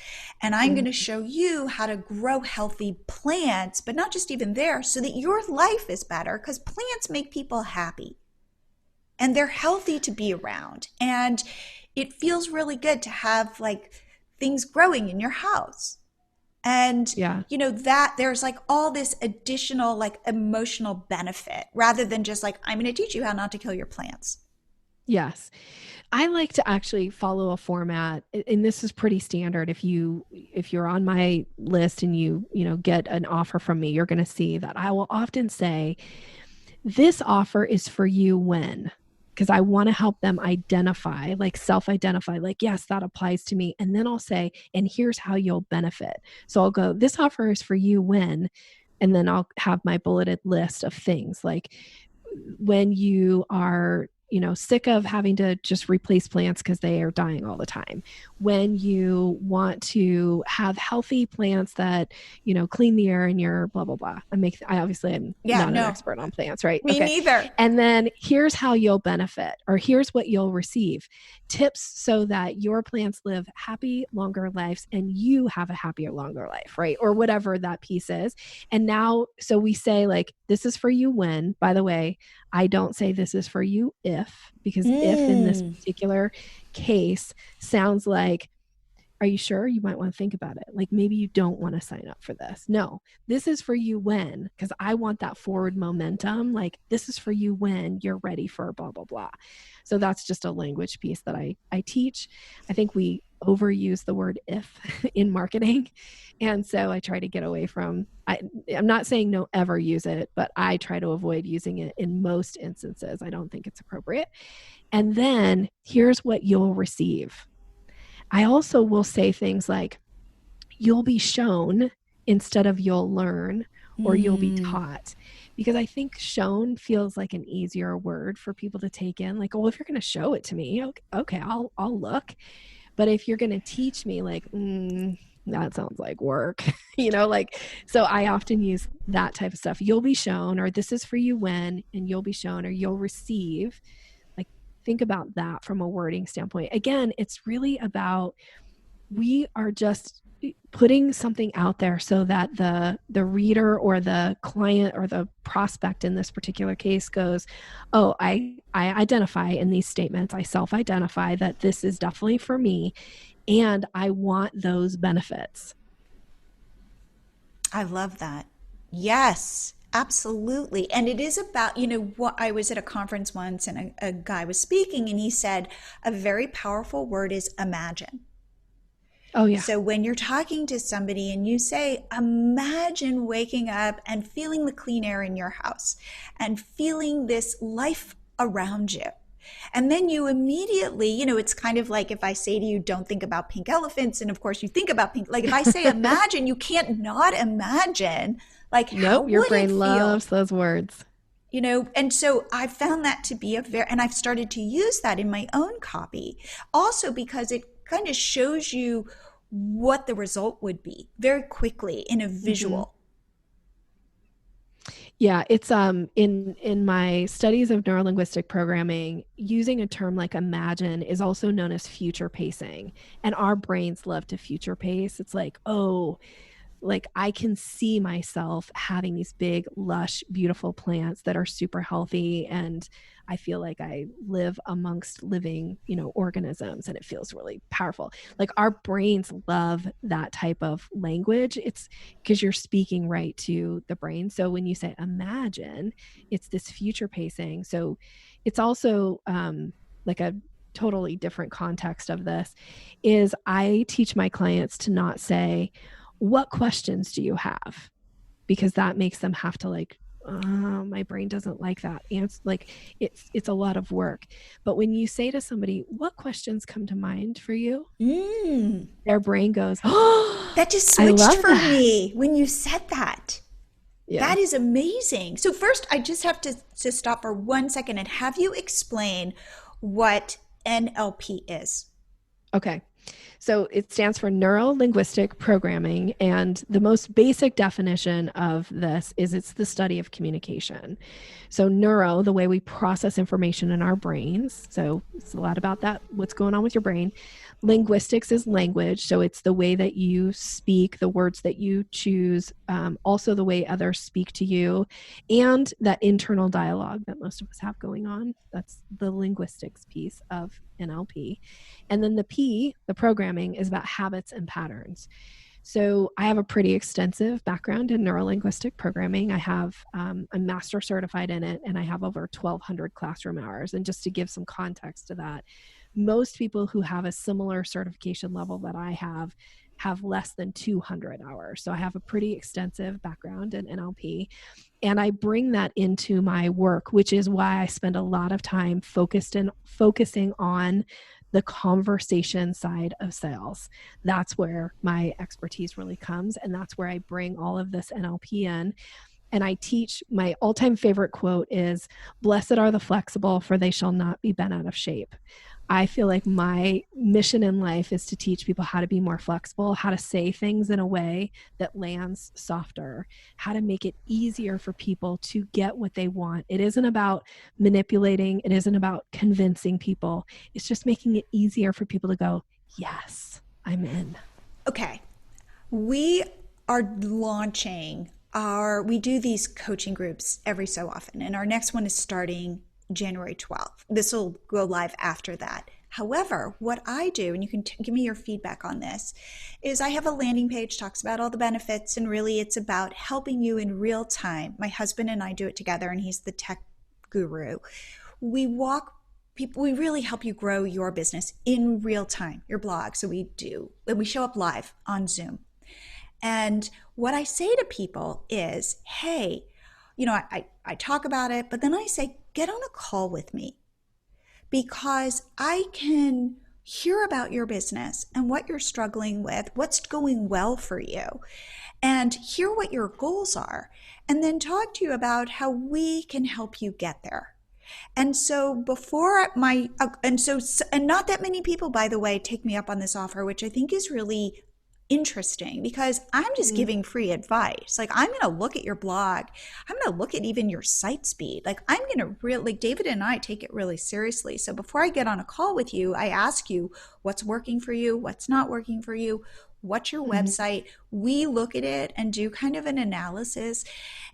S2: and I'm going to show you how to grow healthy plants, but not just even there, so that your life is better, because plants make people happy and they're healthy to be around. And it feels really good to have like things growing in your house. And, you know, that there's like all this additional like emotional benefit, rather than just like, I'm going to teach you how not to kill your plants.
S3: Yes. I like to actually follow a format, and this is pretty standard. If you're on my list and you get an offer from me, you're going to see that I will often say, this offer is for you when, because I want to help them identify, like self-identify, like, yes, that applies to me. And then I'll say, and here's how you'll benefit. So I'll go, this offer is for you when, and then I'll have my bulleted list of things, like when you are sick of having to just replace plants because they are dying all the time. When you want to have healthy plants that, clean the air in your blah, blah, blah. I obviously am not an expert on plants, right?
S2: Me neither.
S3: And then here's how you'll benefit, or here's what you'll receive. Tips so that your plants live happy, longer lives, and you have a happier, longer life, right? Or whatever that piece is. And now, so we say like, this is for you when, by the way, I don't say this is for you if, because if in this particular case sounds like, are you sure? You might want to think about it. Like, maybe you don't want to sign up for this. No, this is for you when, because I want that forward momentum. Like, this is for you when you're ready for blah, blah, blah. So that's just a language piece that I teach. I think we overuse the word if in marketing. And so I try to get away from, I'm not saying don't ever use it, but I try to avoid using it in most instances. I don't think it's appropriate. And then here's what you'll receive. I also will say things like, you'll be shown instead of you'll learn, or you'll be taught. Because I think shown feels like an easier word for people to take in. Like, oh, if you're going to show it to me, okay, I'll look. But if you're going to teach me, like, that sounds like work, so I often use that type of stuff. You'll be shown, or this is for you when, and you'll be shown, or you'll receive. Think about that from a wording standpoint. Again, it's really about, we are just putting something out there so that the reader or the client or the prospect in this particular case goes, oh, I identify in these statements, I self-identify that this is definitely for me, and I want those benefits.
S2: I love that. Yes. Absolutely. And it is about, what I was at a conference once, and a guy was speaking, and he said a very powerful word is imagine.
S3: Oh, yeah.
S2: So when you're talking to somebody and you say, imagine waking up and feeling the clean air in your house and feeling this life around you. And then you immediately, it's kind of like if I say to you, don't think about pink elephants. And of course you think about pink, like if I say imagine, you can't not imagine. Like, how
S3: your
S2: would
S3: brain
S2: it feel?
S3: loves those words.
S2: And so I found that to be and I've started to use that in my own copy. Also because it kind of shows you what the result would be very quickly in a visual.
S3: Yeah, it's in my studies of neuro-linguistic programming, using a term like imagine is also known as future pacing. And our brains love to future pace. It's like, oh, Like I can see myself having these big, lush, beautiful plants that are super healthy. And I feel like I live amongst living, organisms, and it feels really powerful. Like our brains love that type of language. It's because you're speaking right to the brain. So when you say imagine, it's this future pacing. So it's also like a totally different context of this is I teach my clients to not say, what questions do you have? Because that makes them have to like, oh, my brain doesn't like that. And like it's a lot of work. But when you say to somebody, what questions come to mind for you? Their brain goes, oh,
S2: that just switched for me when you said that.
S3: Yeah.
S2: That is amazing. So first, I just have to stop for 1 second and have you explain what NLP is.
S3: Okay. So it stands for Neuro-Linguistic Programming. And the most basic definition of this is it's the study of communication. So neuro, the way we process information in our brains. So it's a lot about that, what's going on with your brain. Linguistics is language. So it's the way that you speak, the words that you choose, also the way others speak to you, and that internal dialogue that most of us have going on. That's the linguistics piece of NLP. And then the P, the programming, is about habits and patterns. So I have a pretty extensive background in neuro-linguistic programming. I have, I'm master certified in it, and I have over 1,200 classroom hours. And just to give some context to that, most people who have a similar certification level that I have less than 200 hours. So I have a pretty extensive background in NLP, and I bring that into my work, which is why I spend a lot of time focusing on the conversation side of sales. That's where my expertise really comes. And that's where I bring all of this NLP in. And I teach, my all-time favorite quote is, "Blessed are the flexible, for they shall not be bent out of shape." I feel like my mission in life is to teach people how to be more flexible, how to say things in a way that lands softer, how to make it easier for people to get what they want. It isn't about manipulating. It isn't about convincing people. It's just making it easier for people to go, yes, I'm in.
S2: Okay. We are launching we do these coaching groups every so often, and our next one is starting January 12th. This will go live after that. However, what I do, and you can give me your feedback on this, is I have a landing page, talks about all the benefits, and really it's about helping you in real time. My husband and I do it together, and he's the tech guru. We really help you grow your business in real time, your blog. So we show up live on Zoom. And what I say to people is, hey, I talk about it, but then I say, get on a call with me, because I can hear about your business and what you're struggling with, what's going well for you, and hear what your goals are, and then talk to you about how we can help you get there. And so and not that many people, by the way, take me up on this offer, which I think is really interesting, because I'm just giving free advice. Like, I'm going to look at your blog. I'm going to look at even your site speed. Like, I'm going to really, David and I take it really seriously. So before I get on a call with you, I ask you what's working for you, what's not working for you, what's your website. We look at it and do kind of an analysis.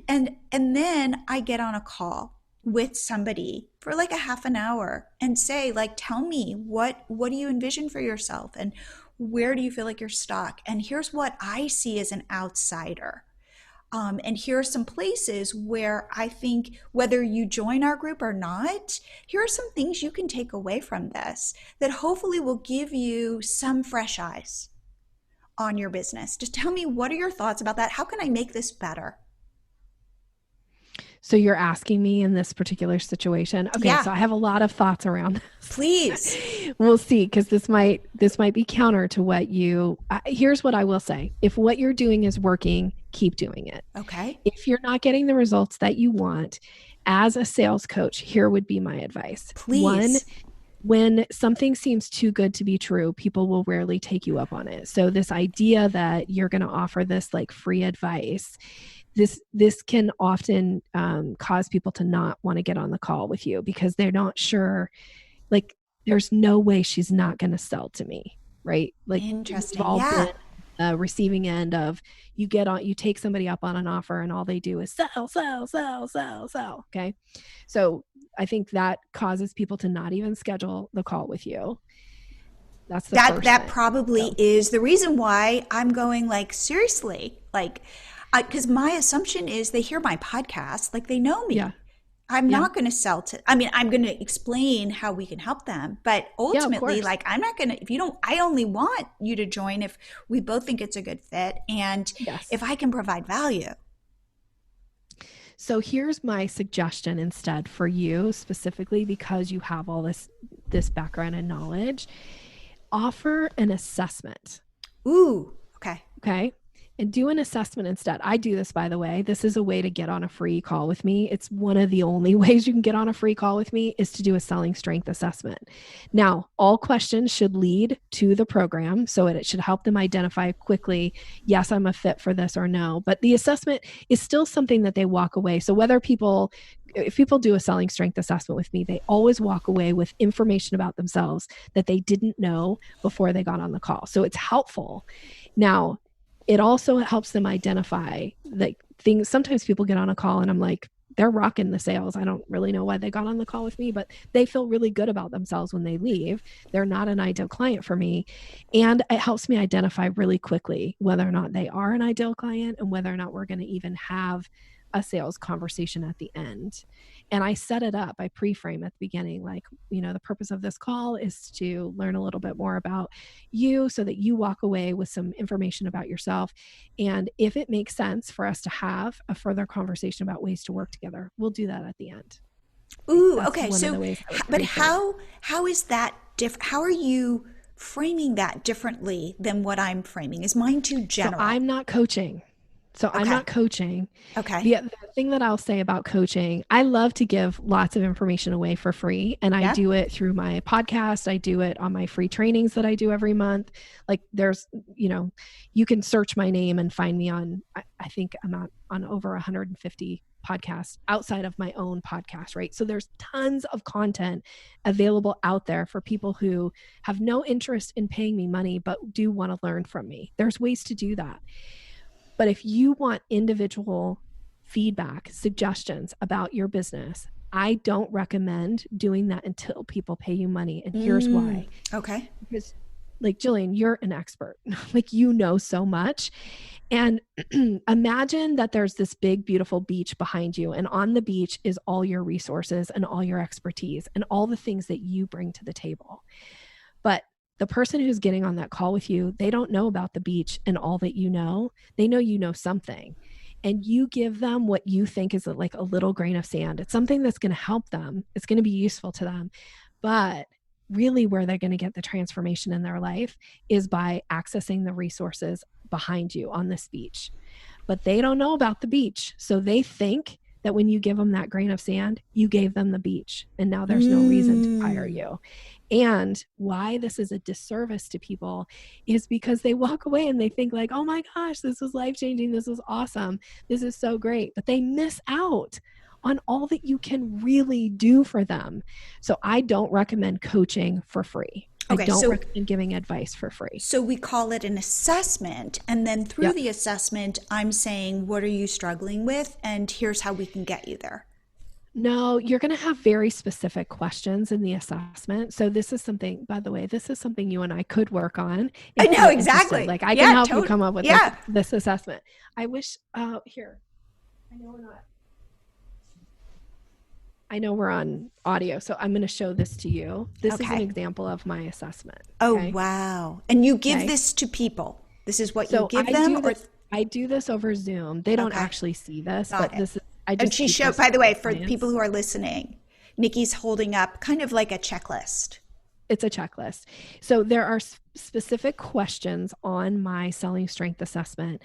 S2: And then I get on a call with somebody for like a half an hour and say, like, tell me what do you envision for yourself, and where do you feel like you're stuck? And here's what I see as an outsider. And here are some places where I think, whether you join our group or not, here are some things you can take away from this that hopefully will give you some fresh eyes on your business. Just tell me, what are your thoughts about that? How can I make this better?
S3: So you're asking me in this particular situation. Okay, yeah. So I have a lot of thoughts around this.
S2: Please.
S3: We'll see, because this might be counter to what you, here's what I will say. If what you're doing is working, keep doing it.
S2: Okay.
S3: If you're not getting the results that you want, as a sales coach, here would be my advice.
S2: Please.
S3: One, when something seems too good to be true, people will rarely take you up on it. So this idea that you're going to offer this like free advice, this can often cause people to not want to get on the call with you, because they're not sure, like, there's no way she's not going to sell to me, right? Like,
S2: interesting.
S3: receiving end of you take somebody up on an offer and all they do is sell, sell, sell, sell, sell. Okay. So I think that causes people to not even schedule the call with you. That's the first
S2: that
S3: thing.
S2: probably is the reason why I'm going like, seriously, like, because my assumption is they hear my podcast, like they know me.
S3: Yeah.
S2: I'm not going to sell to, I mean, I'm going to explain how we can help them, but ultimately, like, I'm not going to, if you don't, I only want you to join if we both think it's a good fit and if I can provide value.
S3: So here's my suggestion instead for you specifically, because you have all this background and knowledge. Offer an assessment.
S2: Ooh, okay.
S3: Okay. And do an assessment instead. I do this, by the way. This is a way to get on a free call with me. It's one of the only ways you can get on a free call with me is to do a selling strength assessment. Now, all questions should lead to the program. So it should help them identify quickly, yes, I'm a fit for this or no. But the assessment is still something that they walk away. So if people do a selling strength assessment with me, they always walk away with information about themselves that they didn't know before they got on the call. So it's helpful. Now, it also helps them identify like things. Sometimes people get on a call and I'm like, they're rocking the sales. I don't really know why they got on the call with me, but they feel really good about themselves when they leave. They're not an ideal client for me. And it helps me identify really quickly whether or not they are an ideal client and whether or not we're going to even have a sales conversation at the end. And I set it up, I pre-frame at the beginning, like, the purpose of this call is to learn a little bit more about you so that you walk away with some information about yourself. And if it makes sense for us to have a further conversation about ways to work together, we'll do that at the end.
S2: Ooh, okay. So, but how is that different? How are you framing that differently than what I'm framing? Is mine too general?
S3: So I'm not coaching. I'm not coaching.
S2: Okay.
S3: The thing that I'll say about coaching, I love to give lots of information away for free. And I do it through my podcast. I do it on my free trainings that I do every month. Like there's, you can search my name and find me on, I think I'm on over 150 podcasts outside of my own podcast, right? So there's tons of content available out there for people who have no interest in paying me money, but do want to learn from me. There's ways to do that. But if you want individual feedback, suggestions about your business, I don't recommend doing that until people pay you money. And here's why.
S2: Okay.
S3: Because like Jillian, you're an expert. Like you know so much. And imagine that there's this big, beautiful beach behind you. And on the beach is all your resources and all your expertise and all the things that you bring to the table. But the person who's getting on that call with you, they don't know about the beach and all that you know. They know you know something. And you give them what you think is like a little grain of sand. It's something that's going to help them. It's going to be useful to them. But really where they're going to get the transformation in their life is by accessing the resources behind you on this beach. But they don't know about the beach. So they think that when you give them that grain of sand, you gave them the beach. And now there's no reason to hire you. And why this is a disservice to people is because they walk away and they think like, oh my gosh, this was life-changing. This was awesome. This is so great. But they miss out on all that you can really do for them. So I don't recommend coaching for free. I don't recommend giving advice for free.
S2: So we call it an assessment. And then through the assessment, I'm saying, what are you struggling with? And here's how we can get you there.
S3: No, you're going to have very specific questions in the assessment. So this is something, by the way, this is something you and I could work on.
S2: I know, exactly.
S3: Like I can help you come up with this assessment. I wish, here, I know we're on audio, so I'm going to show this to you. This is an example of my assessment.
S2: Oh, wow. And you give this to people. This is what you give them?
S3: I do this over Zoom. They don't actually see this, this is,
S2: and she showed, by the way, for people who are listening, Nikki's holding up kind of like a checklist.
S3: It's a checklist. So there are specific questions on my selling strength assessment.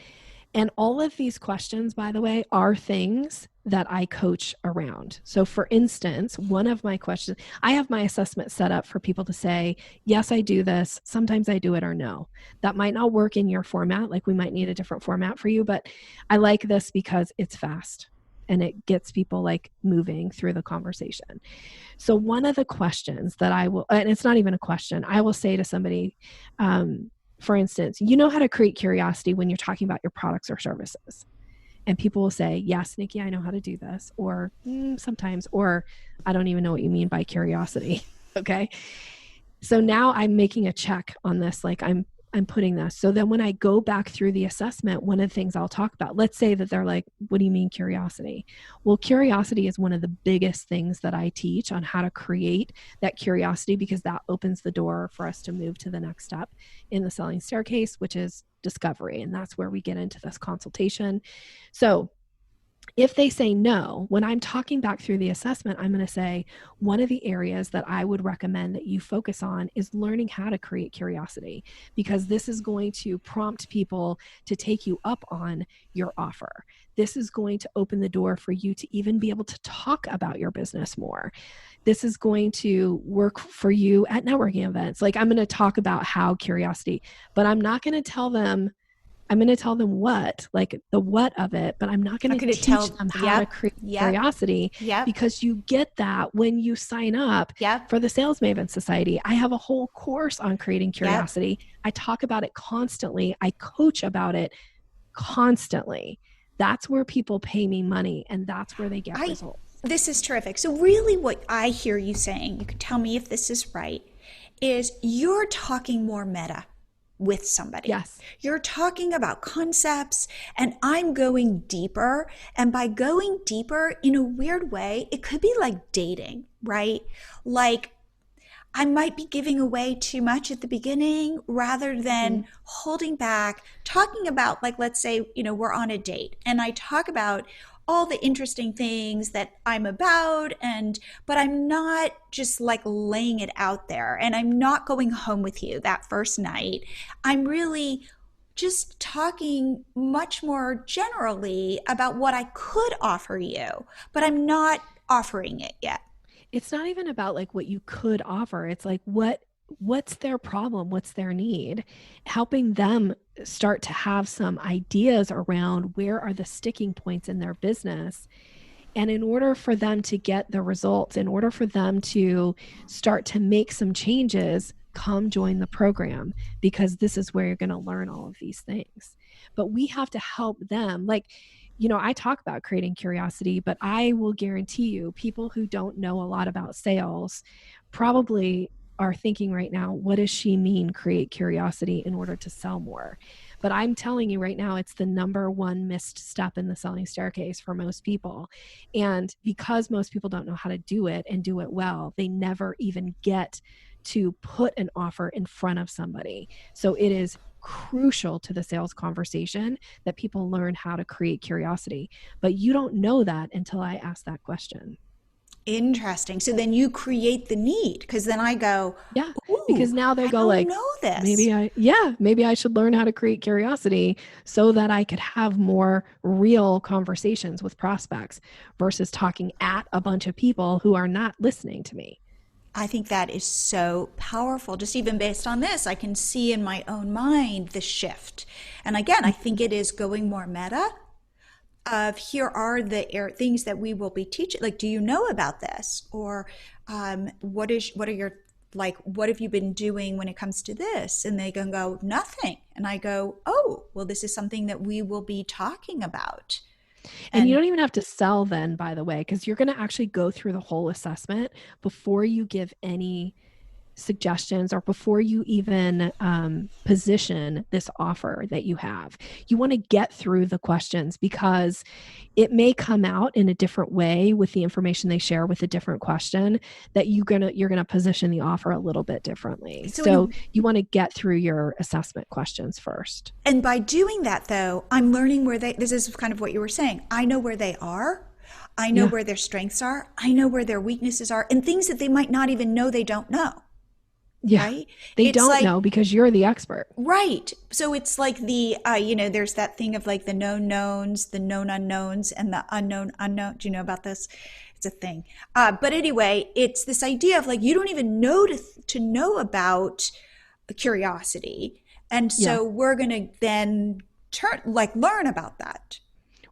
S3: And all of these questions, by the way, are things that I coach around. So for instance, one of my questions, I have my assessment set up for people to say, yes, I do this. Sometimes I do it or no. That might not work in your format. Like we might need a different format for you, but I like this because it's fast and it gets people like moving through the conversation. So one of the questions that I will, and it's not even a question, I will say to somebody, for instance, you know how to create curiosity when you're talking about your products or services. And people will say, yes, Nikki, I know how to do this. Or sometimes, or I don't even know what you mean by curiosity. Okay. So now I'm making a check on this. Like I'm putting this. So then when I go back through the assessment, one of the things I'll talk about, let's say that they're like, what do you mean curiosity? Well, curiosity is one of the biggest things that I teach on how to create that curiosity, because that opens the door for us to move to the next step in the selling staircase, which is discovery. And that's where we get into this consultation. So if they say no, when I'm talking back through the assessment, I'm going to say, one of the areas that I would recommend that you focus on is learning how to create curiosity, because this is going to prompt people to take you up on your offer. This is going to open the door for you to even be able to talk about your business more. This is going to work for you at networking events. Like, I'm going to talk about how curiosity, but I'm not going to tell them, I'm going to tell them what, like the what of it, but I'm not going to teach them how to create curiosity, because you get that when you sign up for the Sales Maven Society. I have a whole course on creating curiosity. I talk about it constantly. I coach about it constantly. That's where people pay me money, and that's where they get results.
S2: This is terrific. So really what I hear you saying, you can tell me if this is right, is you're talking more meta with somebody.
S3: Yes.
S2: You're talking about concepts, and I'm going deeper. And by going deeper, in a weird way, it could be like dating, right? Like, I might be giving away too much at the beginning rather than holding back, talking about, like, let's say, we're on a date and I talk about all the interesting things that I'm about, but I'm not just like laying it out there, and I'm not going home with you that first night. I'm really just talking much more generally about what I could offer you, but I'm not offering it yet.
S3: It's not even about like what you could offer. It's like, what's their problem? What's their need? Helping them start to have some ideas around where are the sticking points in their business. And in order for them to get the results, in order for them to start to make some changes, come join the program, because this is where you're going to learn all of these things. But we have to help them. Like, I talk about creating curiosity, but I will guarantee you, people who don't know a lot about sales probably are thinking right now, what does she mean, create curiosity in order to sell more? But I'm telling you right now, it's the number one missed step in the selling staircase for most people. And because most people don't know how to do it and do it well, they never even get to put an offer in front of somebody. So it is crucial to the sales conversation that people learn how to create curiosity. But you don't know that until I ask that question.
S2: Interesting. So then you create the need, because then I go,
S3: because now they go like,
S2: know this.
S3: Maybe I should learn how to create curiosity so that I could have more real conversations with prospects versus talking at a bunch of people who are not listening to me.
S2: I think that is so powerful. Just even based on this, I can see in my own mind the shift. And again, I think it is going more meta of, here are the things that we will be teaching. Like, do you know about this? Or what have you been doing when it comes to this? And they can go, nothing. And I go, oh, well, this is something that we will be talking about.
S3: And you don't even have to sell then, by the way, because you're going to actually go through the whole assessment before you give any suggestions or before you even position this offer that you have. You want to get through the questions, because it may come out in a different way with the information they share with a different question, that you're gonna position the offer a little bit differently. So you want to get through your assessment questions first.
S2: And by doing that, though, I'm learning this is kind of what you were saying. I know where they are. I know where their strengths are. I know where their weaknesses are, and things that they might not even know they don't know.
S3: Yeah,
S2: right?
S3: They don't know because you're the expert.
S2: Right. So it's like the, there's that thing of like the known knowns, the known unknowns, and the unknown unknown. Do you know about this? It's a thing. But anyway, it's this idea of like, you don't even know to know about curiosity. And so we're going to then learn about that.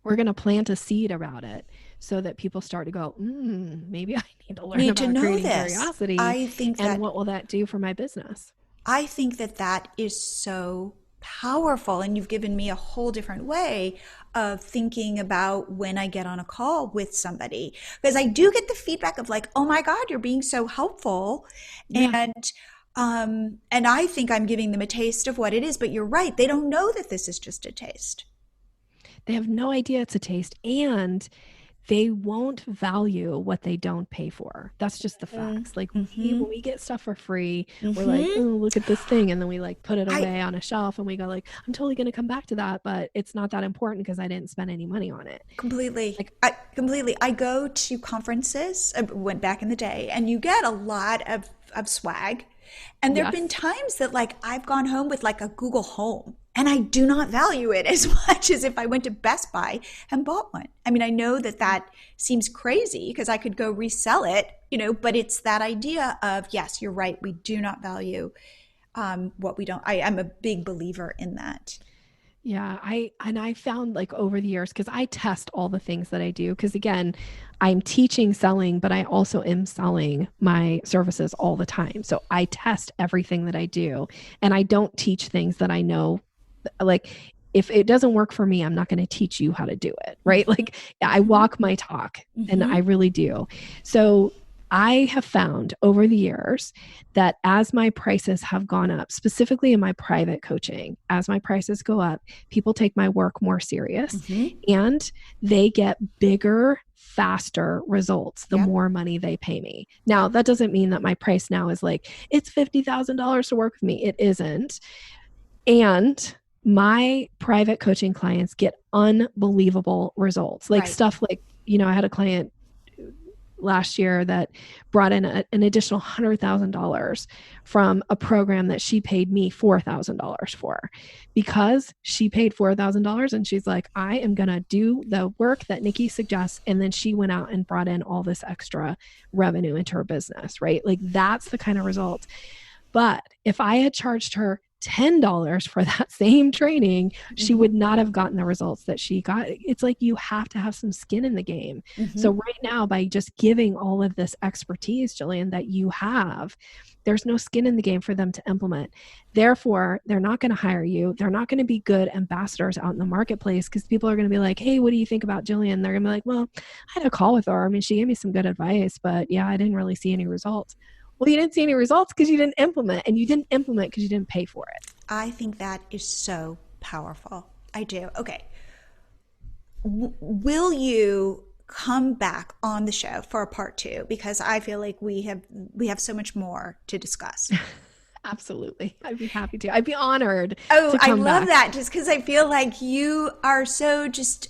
S3: We're going to plant a seed about it, so that people start to go, maybe I need to learn about creating curiosity.
S2: I think
S3: and what will that do for my business?
S2: I think that that is so powerful. And you've given me a whole different way of thinking about when I get on a call with somebody, because I do get the feedback of like, oh my God, you're being so helpful.
S3: Yeah.
S2: And I think I'm giving them a taste of what it is, but you're right. They don't know that this is just a taste.
S3: They have no idea it's a taste, and they won't value what they don't pay for. That's just the facts. Like when we get stuff for free, we're like, oh, look at this thing. And then we like put it away on a shelf and we go like, I'm totally going to come back to that, but it's not that important because I didn't spend any money on it.
S2: Completely. I go to conferences, I went back in the day, and you get a lot of swag. And there have been times that like I've gone home with like a Google Home, and I do not value it as much as if I went to Best Buy and bought one. I mean, I know that that seems crazy because I could go resell it, but it's that idea of, yes, you're right. We do not value what we don't. I'm a big believer in that.
S3: Yeah, I found like over the years, because I test all the things that I do, because again, I'm teaching selling, but I also am selling my services all the time. So I test everything that I do, and I don't teach things that I know, like if it doesn't work for me, I'm not going to teach you how to do it, right? Like I walk my talk, and I really do. So I have found over the years that as my prices have gone up, specifically in my private coaching, as my prices go up, people take my work more serious and they get bigger, faster results the more money they pay me. Now, that doesn't mean that my price now is like, it's $50,000 to work with me. It isn't. And my private coaching clients get unbelievable results. Like stuff like, I had a client last year that brought in an additional $100,000 from a program that she paid me $4,000 for, because she paid $4,000 and she's like, I am going to do the work that Nikki suggests. And then she went out and brought in all this extra revenue into her business, right? Like that's the kind of results. But if I had charged her $10 for that same training, she would not have gotten the results that she got. It's like you have to have some skin in the game. So right now, by just giving all of this expertise, Jillian, that you have, there's no skin in the game for them to implement. Therefore, they're not going to hire you. They're not going to be good ambassadors out in the marketplace, because people are going to be like, hey, what do you think about Jillian? They're going to be like, well, I had a call with her. I mean, she gave me some good advice, but yeah, I didn't really see any results. Well, you didn't see any results because you didn't implement, and you didn't implement because you didn't pay for it.
S2: I think that is so powerful. I do. Okay. Will you come back on the show for a part 2? Because I feel like we have so much more to discuss.
S3: Absolutely. I'd be happy to. I'd be honored.
S2: Oh,
S3: to come
S2: I love
S3: back.
S2: that, just because I feel like you are so just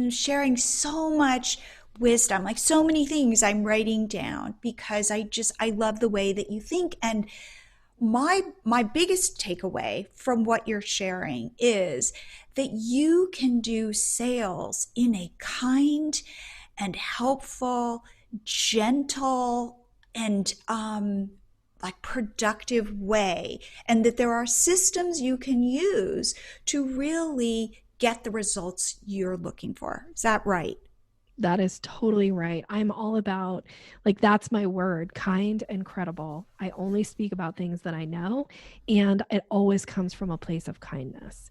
S2: sharing so much wisdom, like so many things I'm writing down, because I love the way that you think. And my biggest takeaway from what you're sharing is that you can do sales in a kind and helpful, gentle, and like productive way, and that there are systems you can use to really get the results you're looking for. Is that right?
S3: That is totally right. I'm all about, like, that's my word, kind and credible. I only speak about things that I know, and it always comes from a place of kindness,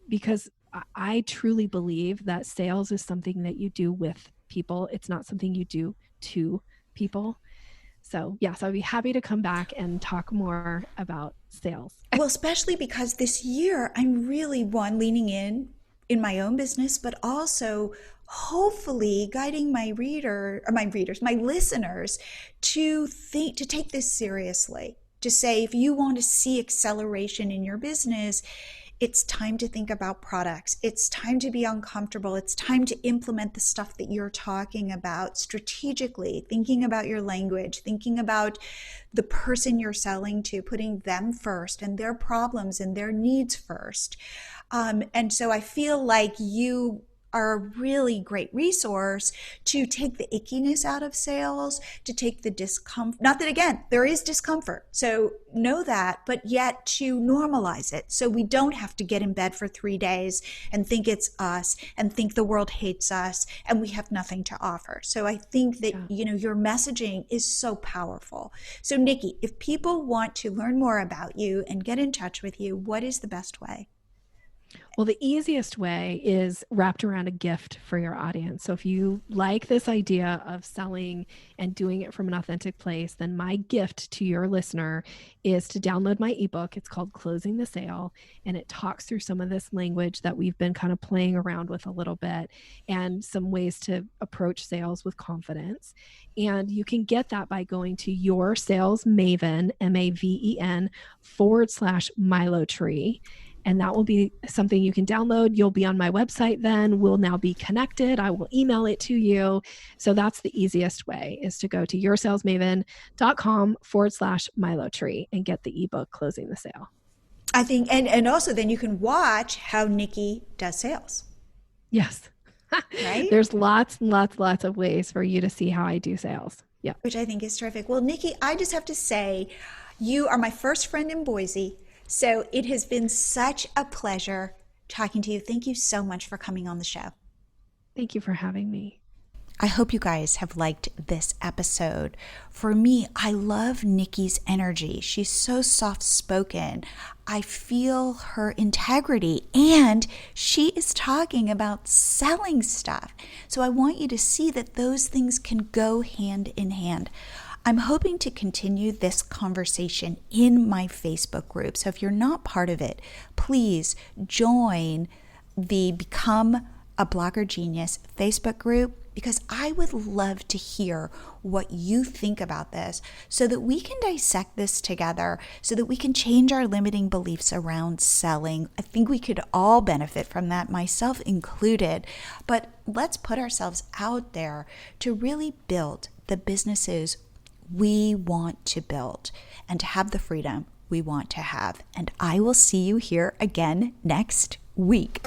S3: because I truly believe that sales is something that you do with people. It's not something you do to people. So yes, I'd be happy to come back and talk more about sales.
S2: Well, especially because this year I'm really leaning in my own business, but also hopefully guiding my listeners to take this seriously, to say, if you want to see acceleration in your business, it's time to think about products. It's time to be uncomfortable. It's time to implement the stuff that you're talking about strategically, thinking about your language, thinking about the person you're selling to, putting them first and their problems and their needs first. And so I feel like you are a really great resource to take the ickiness out of sales, to take the discomfort. Not that, again, there is discomfort. So know that, but yet to normalize it. So we don't have to get in bed for 3 days and think it's us and think the world hates us and we have nothing to offer. So I think that, your messaging is so powerful. So Nikki, if people want to learn more about you and get in touch with you, what is the best way?
S3: Well, the easiest way is wrapped around a gift for your audience. So if you like this idea of selling and doing it from an authentic place, then my gift to your listener is to download my ebook. It's called Closing the Sale, and it talks through some of this language that we've been kind of playing around with a little bit and some ways to approach sales with confidence. And you can get that by going to Your Sales Maven, MAVEN /MiloTree. And that will be something you can download. You'll be on my website then. We'll now be connected. I will email it to you. So that's the easiest way, is to go to yoursalesmaven.com /MiloTree and get the ebook Closing the Sale.
S2: I think, and also then you can watch how Nikki does sales.
S3: Yes.
S2: Right?
S3: There's lots and lots of ways for you to see how I do sales. Yeah.
S2: Which I think is terrific. Well, Nikki, I just have to say, you are my first friend in Boise. So it has been such a pleasure talking to you. Thank you so much for coming on the show.
S3: Thank you for having me.
S2: I hope you guys have liked this episode. For me, I love Nikki's energy. She's so soft-spoken. I feel her integrity, and she is talking about selling stuff. So I want you to see that those things can go hand in hand. I'm hoping to continue this conversation in my Facebook group. So if you're not part of it, please join the Become a Blogger Genius Facebook group, because I would love to hear what you think about this so that we can dissect this together, so that we can change our limiting beliefs around selling. I think we could all benefit from that, myself included. But let's put ourselves out there to really build the businesses we want to build and to have the freedom we want to have. And I will see you here again next week.